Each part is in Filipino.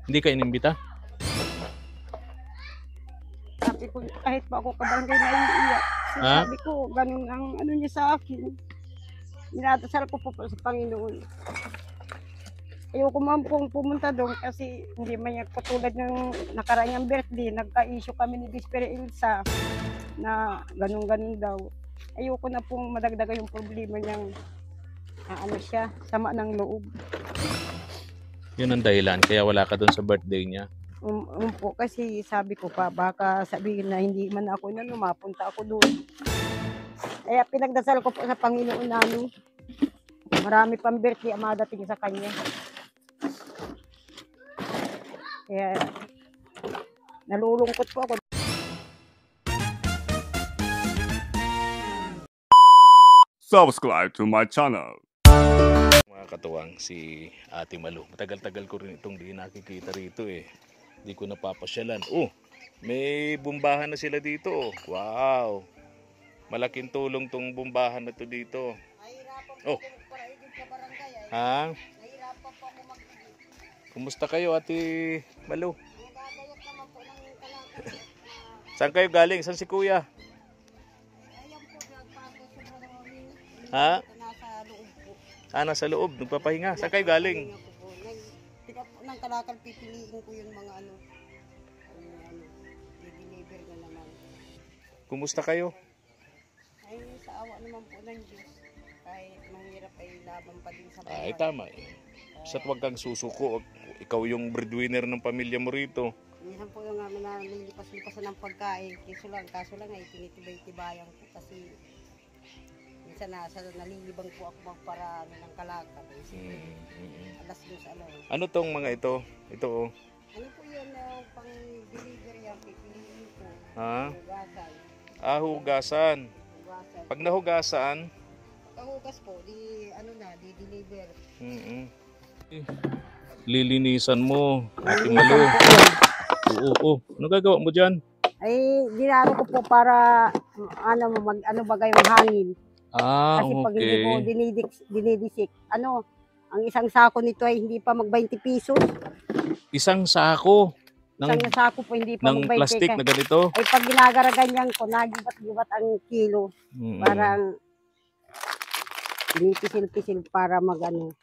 Hindi ka inimbita? Sabi ko, kahit pa ako kabarangay naiiyak. Ha? Sabi ko, ganun ang ano niya sa akin. Dinadasal ko po sa Panginoon. Ayoko man pong pumunta doon kasi hindi man yan katulad ng nakaraang birthday. Nagka-issue kami ni Bispera Ilsa na ganun-ganun daw. Ayoko na pong madagdagan yung problema niyang ano siya, sama ng loob. Yun ang dahilan, kaya wala ka doon sa birthday niya. Po, kasi sabi ko pa, baka sabihin na hindi man ako na mapunta ako doon. Kaya pinagdasal ko po sa Panginoon namin. Marami pang birthday ang madating sa kanya. Kaya nalulungkot po ako. Subscribe to my channel. Mga katuwang, si Ate Malu. Matagal-tagal ko rin itong di nakikita rito eh. Hindi ko napapasyalan. Oh, may bumbahan na sila dito. Wow. Malaking tulong tong bumbahan na to dito. Oh. Ha? Kumusta kayo, Ate Malu? Saan kayo galing? Saan si Kuya? Ha? Nasa loob. Nagpapahinga. Saan kayo galing? Tika po ng Kalakal, pipiliin ko yung mga i-deliver ko naman. Kumusta kayo? Ay, sa awa naman po ng Diyos. Kahit mahirap ay laban pa din sa bahay. Ay, tama eh. Basta't wag kang susuko. Ikaw yung breadwinner ng pamilya mo rito. Minsan po yung nalilipas-lipasan ng pagkain. Kaso lang ay tinitibay-tibayan ko kasi minsan nalilibang po ako magparami ng Kalakal. Alas dos Ano tong mga ito? Ito oh. Ano po yun pang-deliver yan? Pipiliin ko. Ha? Hugasan. Hugasan. Hugasan. Pag nahugasan, Pagkahugas po, di-deliver. Lilinisan mo, Ate Malu. Oo. Ano gagawa mo dyan? Ay, dinaro ko po para bagay yung hangin. Kasi pag hindi mo Okay. dinidisik, ang isang sako nito ay hindi pa mag-20 pesos. Isang sako Isang sako po hindi pa ng mag-20. plastic na ganito. Ay pag ginagaraganyan ko, nagibat-gibat ang kilo. Parang pinipisil-pisil para magano.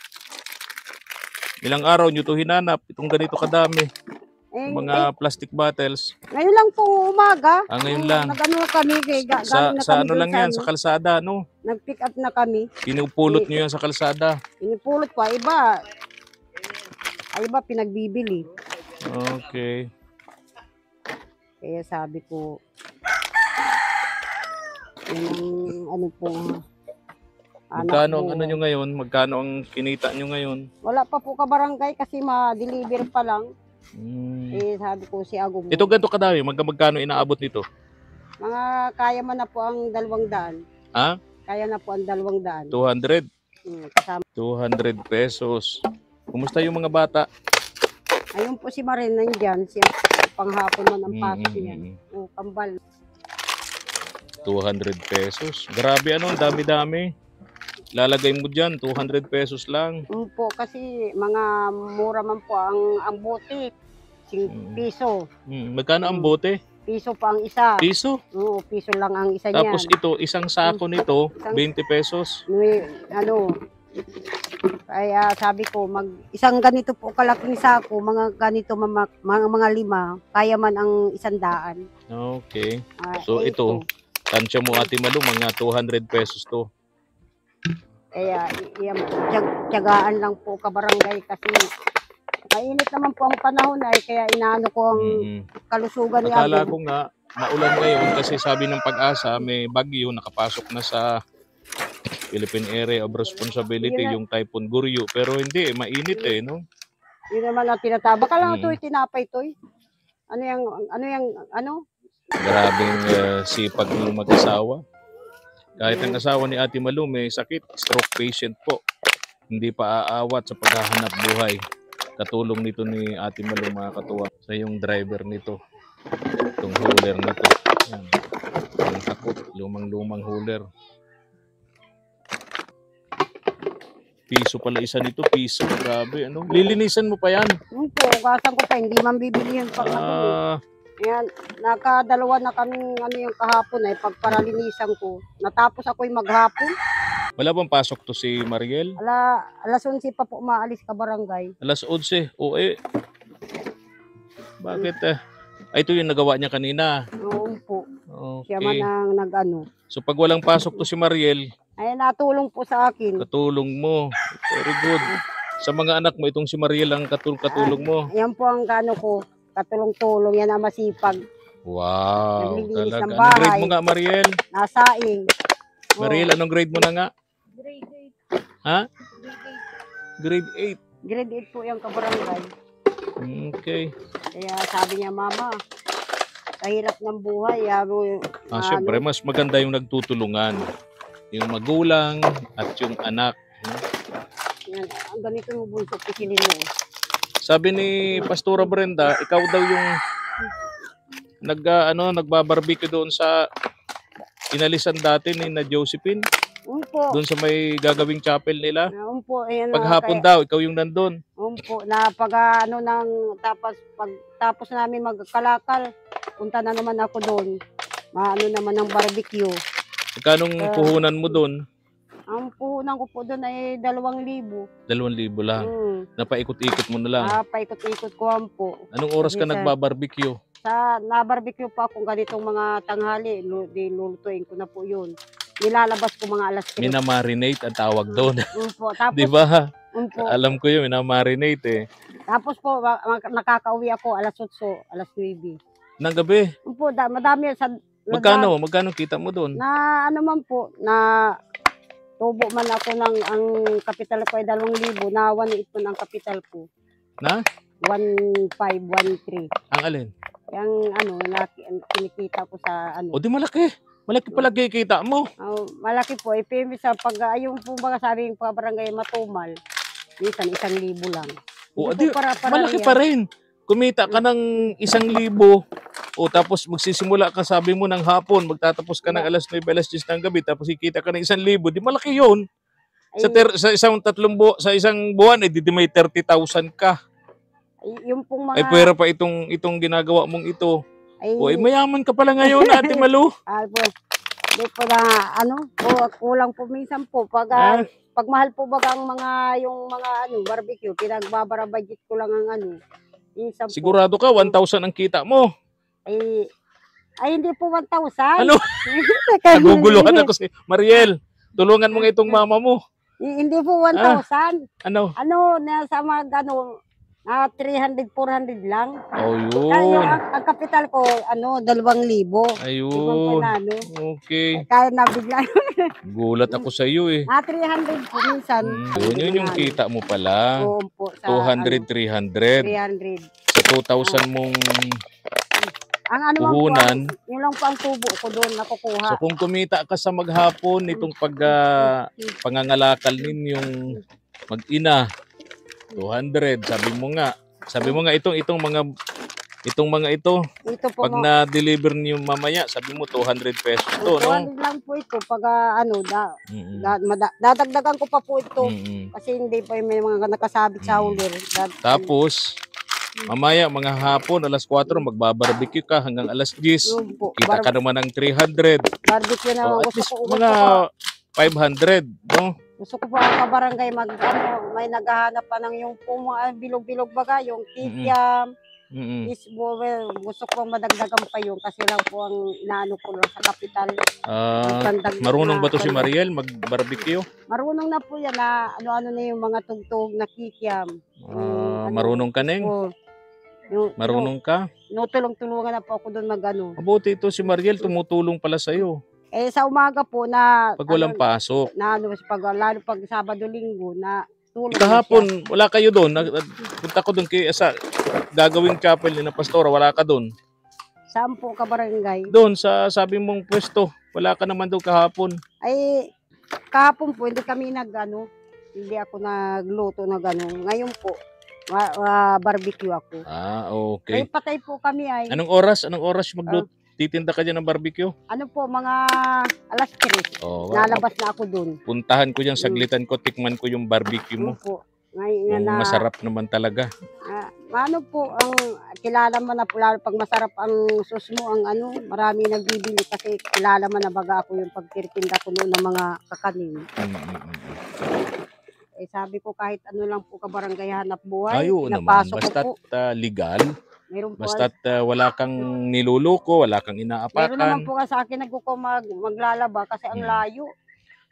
Ilang araw nyo to hinanap? Itong ganito kadami. Mga plastic bottles. Ngayon lang po umaga. Ngayon lang. Nag-ano kami, Sa ano lang yan? Sa kalsada, no? Nag-pick up na kami. Pinupulot nyo yan sa kalsada. Pinupulot ko. Ay iba pinagbibili. Okay. Kaya sabi ko, ano po, magkano ang ano nyo ngayon? Magkano ang kinita nyo ngayon? Wala pa po kabarangay kasi ma-deliver pa lang. Sabi ko si Agum. Ito ganito kadami, magkano inaabot nito? Mga kaya man na po ang 200. Ha? Kaya na po ang 200. 200? Kasama. 200 pesos. Kumusta yung mga bata? Ayun po si Marin nandyan. Siya panghapon man ang pasok niya. Kambal. 200 pesos. Grabe dami-dami. Lalagay mo dyan, 200 pesos lang. Po, kasi mga mura man po ang bote. 5 piso. Magkano ang bote? Piso pa ang isa. Piso? Oo, piso lang ang isa niyan. Tapos ito, isang sako nito, 20 pesos. Kaya sabi ko, isang ganito po kalaking sako, mga ganito, mga 5, kaya man ang 100. Okay. So ito, tansya mo Ate Malu, mga 200 pesos to. Kaya tiyagaan lang po kabarangay kasi mainit naman po ang panahon ay kaya inaano ko ang kalusugan ni Akala ko nga, maulan ngayon kasi sabi ng Pag-asa, may bagyo nakapasok na sa Philippine Area of Responsibility, yung Typhoon Guryo. Pero hindi, mainit no? Yun naman ang tinataba. Baka lang ito tinapay ito. Grabing sipag ng mag-asawa. Kahit ang asawa ni Ate Malu may sakit, stroke patient po. Hindi pa aawat sa paghahanap buhay. Katulong nito ni Ate Malu, mga katuwa, sa yung driver nito. Itong hauler nito. Yan. Ang takot, lumang-lumang hauler. Piso pala isa nito, piso. Grabe, ano? Lilinisan mo pa yan. Yun po, ugasan ko pa, hindi man bibili yun pag ano. Ah, Ayan, nakadalawa na kaming ano yung kahapon ay pagparalinisan ko. Natapos ako'y maghapon. wala bang pasok to si Mariel? Alas 11 pa po umaalis ka barangay. Alas 11. O eh. Bakit Ay, ito yung nagawa niya kanina. Noon po, siya man Okay. ang nag-ano. So pag walang pasok to si Mariel, Ay, natulong po sa akin. katulong mo. Very good. Sa mga anak mo, itong si Mariel ang katulong mo. Ayan po ang ano ko, katulong-tulong, yan ang masipag. Wow. Naglilinis Talaga. ng Anong grade bahay. mo nga, Mariel? Nasaing. Oh, Mariel, anong grade mo na nga? Grade Ha? 8. Grade 8. Grade 8 po yung kabarangay. Okay. Kaya sabi niya, Mama, kahirap ng buhay. Syempre, mas maganda yung nagtutulungan. Yung magulang at yung anak. Yan, ang ganito mo bunso, pisilin mo. Sabi ni Pastora Brenda, ikaw daw yung nagbabarbecue doon sa inalisan dati ni na Josephine. Umpo. Doon sa may gagawing chapel nila. Umpo. Ayan, Paghapon daw, ikaw yung nandun. Umpo. Na pag ano nang tapos namin magkalakal, punta na naman ako doon. Maano naman ng barbecue. Kanong puhunan mo doon? Ang puhunan ko po doon ay 2,000. 2,000 lang. Napaikot-ikot mo na lang. Paikot-ikot ko po. Anong oras ka Kasi nagbabarbecue? Sa na-barbecue pa akong ganitong mga tanghali, lulutuin ko na po yun. Nilalabas ko mga alas 3. Minamarinate ang tawag doon. Umpo. Tapos, Di ba? umpo. Alam ko yun, minamarinate eh. Tapos po, nakakauwi ako alas 8, alas 9. Nang gabi, Umpo, madami sa... magkano kita mo doon? Na ano man po, na tubo man ako ng ang kapital ko ay 2,000, na 1.8 po ang kapital ko. Na? 1.5, 1.3. Ang alin? Yung ano, kinikita ko sa ano. O di malaki. Malaki pala kikita mo. Malaki po, ipimbi sa pag, yung po mga sabi yung barangay matumal, minsan 1,000 lang. O Hindi di, po malaki riyan. pa rin. Kumita ka ng 1,000 o tapos magsisimula ka sabi mo ng hapon, magtatapos ka ng alas 9, alas 10 ng gabi, tapos kikita ka ng 1,000, di malaki yun. Sa, sa isang buwan, di may 30,000 ka. Yung pong mga... Ay pwera pa itong ginagawa mong ito. O ay mayaman ka pala ngayon, Ate Malu. Po, di po na, ano, kulang po minsan po. Pag mahal po baga ang yung mga barbecue, pinagbabara budget ko lang ang minsan Sigurado ka, 1,000 ang kita mo. Ay hindi po 1,000. Ano? Naguguluhan ako si Mariel. Tulungan mo nga itong mama mo. Hindi po 1,000. Ano? Nasa mga 300, 400 lang. Oh, Kaya yun. ang kapital ko, 2,000. Ayun. Okay. Kaya nabigla. Gulat ako sa iyo eh. 300 po minsan. Yun yung kita mo pala. Oo po. Sa, 200, 300. 300. Sa 2,000 mong Ang ano man po, puhunan. yun lang po ang tubo ko doon nakukuha. So kung kumita ka sa maghapon, itong pangangalakal ninyong mag-ina, 200, sabi mo nga itong mga ito, Ito po pag na-deliver niyo mamaya, sabi mo 200 pesos to, no? 200 lang po ito pag dadagdagan ko pa po ito kasi hindi pa may mga nakasabit sa ulir. Tapos mamaya mga hapon alas 4 magbabarbecue ka hanggang alas 10. Kita ka naman ng 300. Barbecue na At gusto least ko. mga 500, no? Gusto ko po ang kabarangay may naghahanap pa ng yung mga bilog-bilog baga, yung kikiam, gusto ko madagdagan pa yun kasi lang po ang inaano ko lang sa kapital. Marunong ba to si Mariel mag-barbecue? Marunong na po yan na ano-ano na yung mga tugtog na kikiam. Marunong ka, Neng? Marunong ka? Tulong-tulungan na po ako doon Mabuti ito si Mariel, tumutulong pala sa'yo. Sa umaga po na pag walang pasok. Lalo pag Sabado Linggo na tulong. Kahapon wala kayo doon. Punta ko doon sa gagawing chapel ni na Pastora, wala ka doon. Saan po ka barangay? Doon sa sabi mong pwesto, wala ka naman doon kahapon. Ay kahapon po hindi kami hindi ako nagluto na gano'n. Ngayon po barbecue ako. Okay. Ay patay po kami ay. Anong oras magluto? Nagtitinda ka dyan ng barbecue? Ano po, mga alas 3. Oh, Nalabas na ako dun. puntahan ko dyan, saglitan ko, tikman ko yung barbecue mo. Po. Ngayon Yung na, masarap naman talaga. ano po, ang kilala mo na po, lalo pag masarap ang sauce mo, ang ano, marami nagbibili kasi kilala mo na baga ako yung pagtitinda ko noon ng mga kakanin. Eh sabi ko kahit ano lang po kabarangay hanap buhay, Ayo naman, napasok ko basta't po. legal, Meron po, basta't wala kang niluluko, wala kang meron naman inaapakan. po sa akin maglalaba kasi ang layo.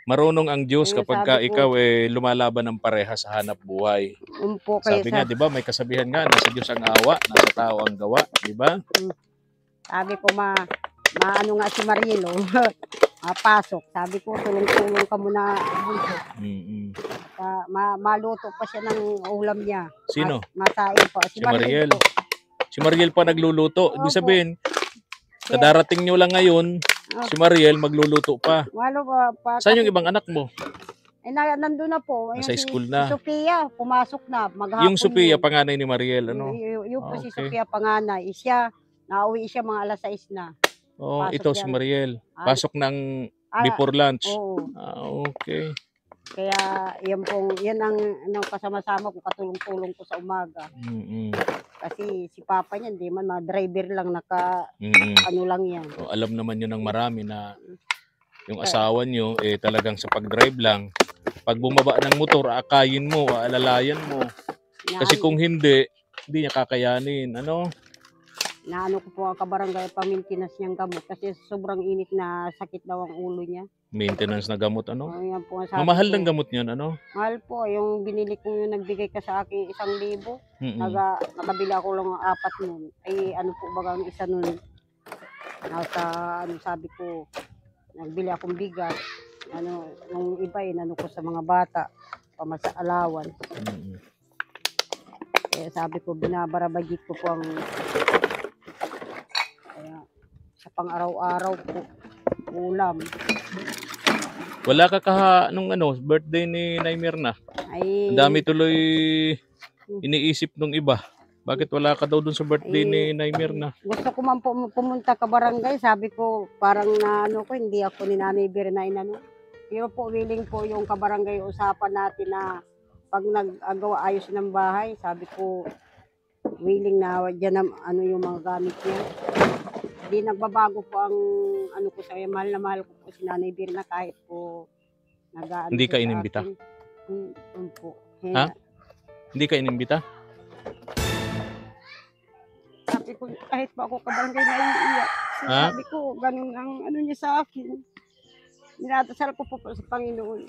Marunong ang Diyos Eh, kapag ka sabi ko- ikaw lumalaban ng pareha sa hanap buhay. Po, kaya Sabi nga, di ba, may kasabihan nga, nasa Diyos ang awa, nasa tao ang gawa, di ba? sabi ko maano nga si Marielo, pasok. Sabi ko tulong-tulong ka muna bunso. Maluto pa siya ng ulam niya. Sino? Masain po. Si Mariel. po. Si Mariel pa nagluluto. Ibig Opo. sabihin, kadarating nyo lang ngayon, si Mariel magluluto pa. Walo pa. Saan yung ibang anak mo? Nandun na po. Nasa Yung school na. Si Sophia, pumasok na. Maghapon Yung Sophia, yun. panganay ni Mariel, ano? Yung po si Okay. Sophia panganay. Siya, nauwi siya mga alas 6 na. Oh, Pasok ito si yan. Mariel. Pasok ng before lunch. Oo. Okay. Kaya yan ang kasama-sama ko, katulong-tulong ko sa umaga. Kasi si Papa niya, hindi man, mga driver lang, ano lang yan. So, alam naman yun ng marami na yung asawa nyo, talagang sa pag-drive lang. Pag bumaba ng motor, akayin mo, aalalayan mo. Kasi kung hindi niya kakayanin. Ano? Naano ko po ang kabarangay pamintinas niyang gamot kasi sobrang init na sakit daw ang ulo niya. Maintenance na gamot, ano? Yan po ang sabi Mamahal ko. ng gamot yun, ano? Mahal po, yung binili ko yung nagbigay ka sa akin 1,000. Nakabili ako lang ng 4 nun. Ay ano po baga ang isa nun. Nasa sabi ko, nagbili akong bigas. Nung iba ko sa mga bata, pamasa alawan. Kaya sabi ko, binabarabagit ko po ang sa pang-araw-araw po, ulam. Wala ka nung birthday ni Naimir na. Ay, Ang dami tuloy iniisip nung iba. Bakit wala ka daw dun sa birthday ni Naimir na? gusto ko man po pumunta ka barangay. Sabi ko, parang hindi ako ni Nanay Birna inano. Pero po, willing po yung kabarangay usapan natin na pag nag-agawa ayos ng bahay, sabi ko, willing na dyan yung mga gamit niya. Hindi nagbabago po ang ko sa mahal na mahal ko po si Nanay Birna kahit po Hindi ka inimbita? Po. Ha? Hindi ka inimbita? Sabi ko, kahit pa ako kabarangay naiiyak. Ha? Sabi ko, ganun ang niya sa akin. Dinadasal ko po sa Panginoon.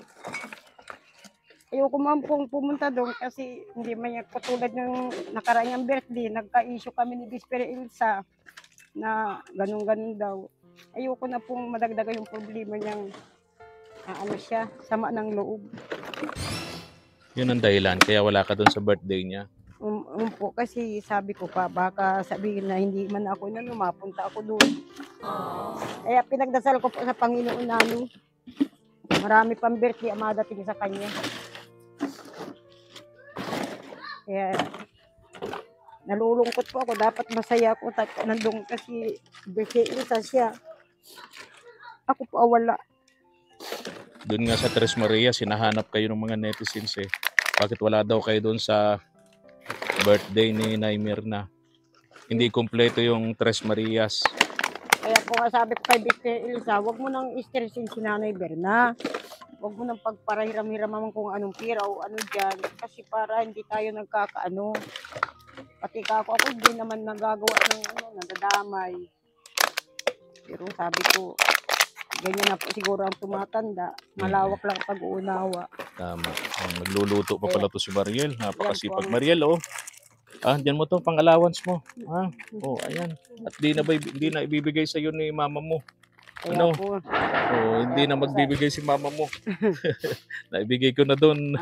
Ayoko man pong pumunta doon kasi hindi man yan katulad ng nakaraang birthday. Nagka-issue kami ni Bispera Ilsa na ganun-ganun daw. Ayoko na pong madagdagan yung problema niyang sama ng loob. Yun ang dahilan, kaya wala ka dun sa birthday niya. Po, kasi sabi ko pa, baka sabihin na hindi man ako mapunta ako doon. Kaya pinagdasal ko po sa Panginoon namin. Marami pang birthday ang madating sa kanya. Kaya nalulungkot po ako. Dapat masaya ako nandun kasi birthday isa siya. Ako po wala. Doon nga sa Tres Maria, sinahanap kayo ng mga netizens Bakit wala daw kayo doon sa birthday ni Naimir na? Hindi kompleto yung Tres Marias. Kaya po nga sabi ko kay Bispera Ilsa, huwag mo nang stressin si Nanay Birna. Huwag mo nang pagparahiram-hiraman kung anong pira o ano dyan. Kasi para hindi tayo nagkakaano. Pati ako hindi naman nagagawa ng nadadamay. Pero sabi ko, ganyan na po siguro ang tumatanda. Malawak lang pag-uunawa. Tama. Nagluluto pa pala to si Mariel. Napakasipag. Yan po. Mariel, diyan mo to, pang-allowance mo. Ayan. At di na ibibigay sa iyo ni mama mo. Kaya po, Hindi na magbibigay si mama mo. Naibigay ko na doon.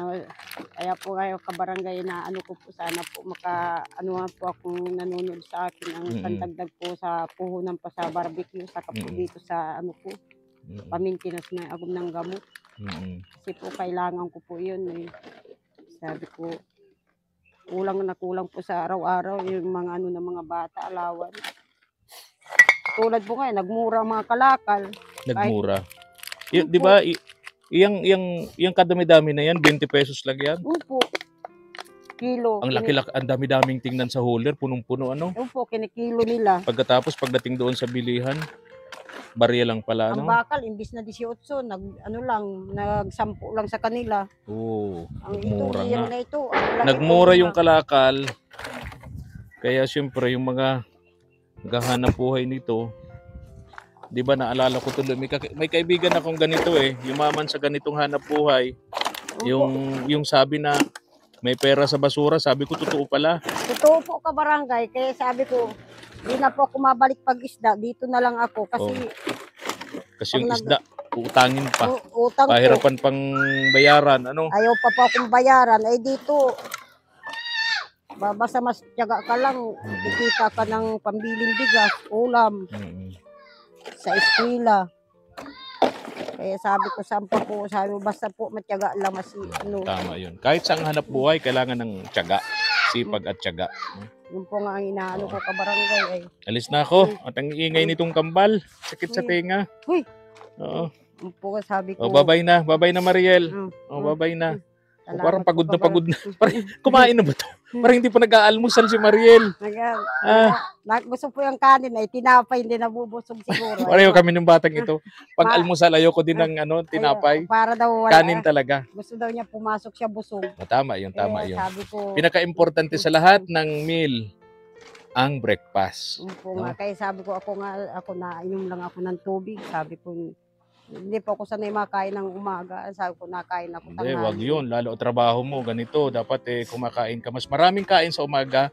kaya po kayo kabarangay na ko po sana po po akong nanonood sa akin ang pandagdag po sa puhunan pa sa barbecue saka po dito sa pamintinas na agom ng gamot. Kasi po kailangan ko po yun. Sabi ko, kulang na kulang po sa araw-araw yung mga ng mga bata, alawan. Tulad po ngayon, nagmura ang mga kalakal. Nagmura. Di ba, yung kadami-dami na yan, 20 pesos lang yan. Opo. Kilo. Ang laki-laki, ang dami-daming tingnan sa hauler, punong-puno ano. Opo, kinikilo nila. Pagkatapos, pagdating doon sa bilihan, barya lang pala, Ang no? bakal, imbis na 18, nag-10 lang sa kanila. Oo, Ang nagmura ito, nga. na ito. Ang laki Nagmura po yung kalakal. Kaya siyempre, yung mga naghahanap buhay nito, di ba naalala ko tuloy, may kaibigan akong ganito yumaman sa ganitong hanap buhay. Yung sabi na may pera sa basura, sabi ko totoo pala. Totoo po ka barangay, kaya sabi ko, hindi na po ako mabalik pag isda, dito na lang ako kasi Kasi yung isda, utangin pa. utang po. Pahirapan pang bayaran, ano? Ayaw pa po akong bayaran, ay dito, basta mas tiyaga ka lang, kikita ka ng pambiling bigas, ulam, sa eskwela. Kaya sabi ko, sampa po, sabi mo, basta po matyaga lang Tama yun. Kahit sa hanap buhay, kailangan ng tiyaga. Sipag at tiyaga. Yun po nga ang inaano ko kabarangay ay. Alis na ako. At ang iingay nitong kambal. Sakit sa tenga. Huy! Oo. Yun po sabi ko. O, babay na. Babay na, Mariel. O, babay na. O, parang pagod na pagod na. Parang, kumain na ba ito? Parang hindi pa nag-aalmusal si Mariel. Gusto po yung kanin ay tinapay, hindi nabubusog siguro. Pareho kami ng batang ito. Pag almusal, ayoko din ng tinapay. Para daw wala. Kanin talaga. Gusto daw niya pumasok siya busog. Tama yun, tama yun. Sabi ko, Pinaka-importante sa lahat ng meal, ang breakfast. yun po nga, kaya sabi ko ako na inom lang ako ng tubig. Sabi ko, hindi po ako sanay makain ng umaga. Sabi ko, nakain ako Hindi, wag yun. Lalo trabaho mo, ganito. Dapat kumakain ka. Mas maraming kain sa umaga,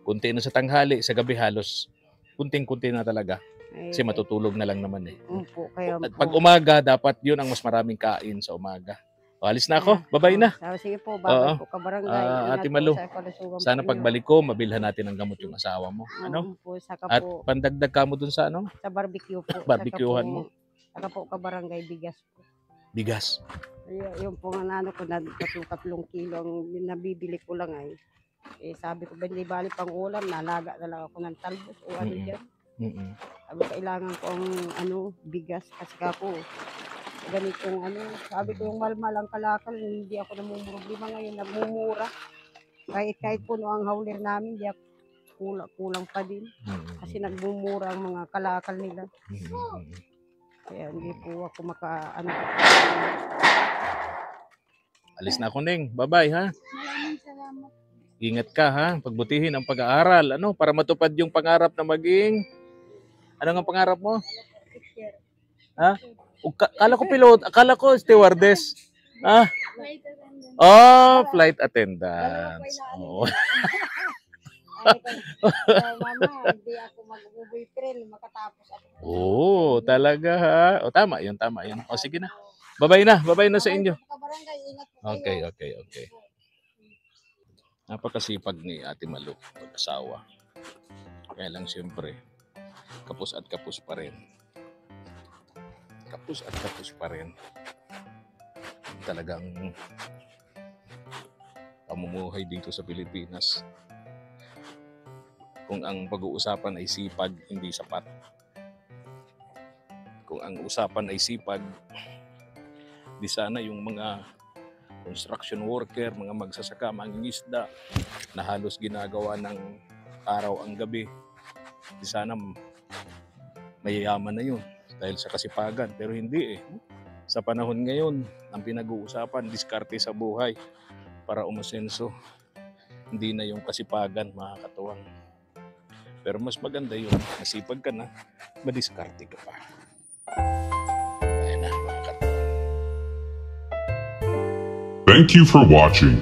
kunti na sa tanghali, sa gabi halos. Kunting-kunti na talaga. Kasi matutulog na lang naman Po, kaya At pag umaga, dapat yun ang mas maraming kain sa umaga. O, alis na ako. Babay na. Sige po, babay po kabarangay. Ate Malu, sana pagbalik ko, mabilhan natin ng gamot yung asawa mo. Ano? Po, saka At po, pandagdag ka mo dun sa ano? sa barbecue po. Barbecuehan mo. Saka po kabarangay bigas po. Bigas. Yung po nga ko na 3 kilo ang nabibili ko lang ay. Sabi ko, hindi bali pang ulam, nalaga na lang ako ng talbos o ano dyan. Sabi kailangan ko ang bigas kasi ako ganitong sabi ko yung malmal ang kalakal, hindi ako namumroblema ngayon, nagmumura. Kahit puno ang hauler namin, hindi ako kulang pa din. Kasi nagmumura ang mga kalakal nila. Kaya hindi po ako Alis na ako, Neng. Bye-bye, ha? Maraming salamat. Ingat ka, ha? Pagbutihin ang pag-aaral. Ano? Para matupad yung pangarap na maging... Ano nga pangarap mo? Ha? Akala ko pilot. Akala ko stewardess. Ha? Oh, flight attendant. Oh. Mama, hindi ako mag-boyfriend makatapos ako. Oh, talaga ha. O tama 'yun, tama 'yun. O sige na. Babay na sa inyo. Okay. Napakasipag ni Ate Malu, mag-asawa. Kaya lang siyempre, kapos at kapos pa rin. Talagang pamumuhay dito sa Pilipinas. Kung ang pag-uusapan ay sipag, hindi sapat. Kung ang usapan ay sipag, di sana yung mga construction worker, mga magsasaka, mangingisda, na halos ginagawa ng araw ang gabi, di sana mayayaman na yun dahil sa kasipagan. Pero hindi Sa panahon ngayon, ang pinag-uusapan, diskarte sa buhay para umasenso. Hindi na yung kasipagan, mga katuwang. Pero mas maganda yun, masipag ka na, madiskarte ka pa. Ayan na, mga katuwang. Thank you for watching.